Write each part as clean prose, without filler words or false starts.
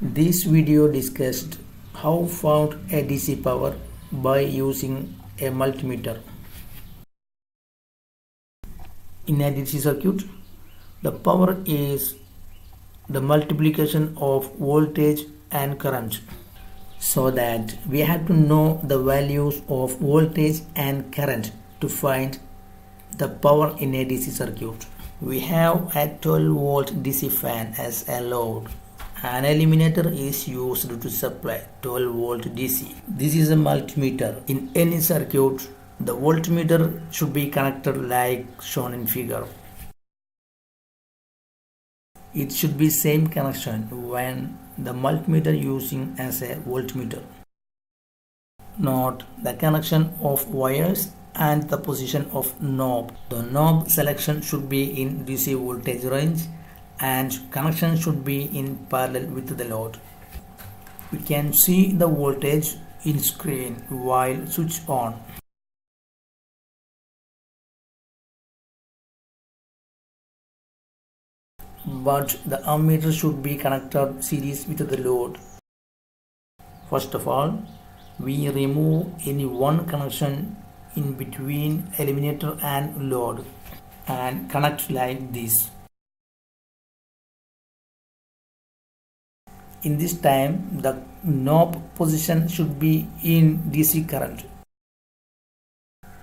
This video discussed how found a DC power by using a multimeter. In a DC circuit, the power is the multiplication of voltage and current. So that we have to know the values of voltage and current to find the power in a DC circuit. We have a 12 volt DC fan as a load. An eliminator is used to supply 12 volt DC. This is a multimeter. In any circuit, the voltmeter should be connected like shown in figure. It should be same connection when the multimeter using as a voltmeter. Note the connection of wires and the position of knob. The knob selection should be in DC voltage range and connection should be in parallel with the load. We can see the voltage in screen while switch on. But the ammeter should be connected series with the load. First of all, we remove any one connection in between eliminator and load and connect like this. In this time, the knob position should be in DC current.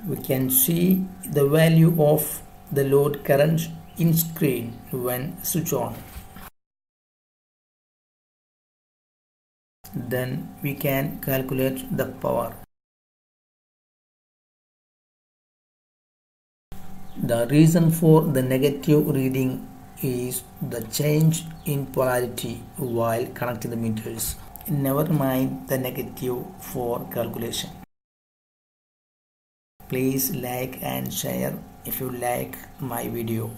We can see the value of the load current in screen when switch on. Then we can calculate the power. The reason for the negative reading is the change in polarity while connecting the meters. Never mind the negative for calculation. Please like and share if you like my video.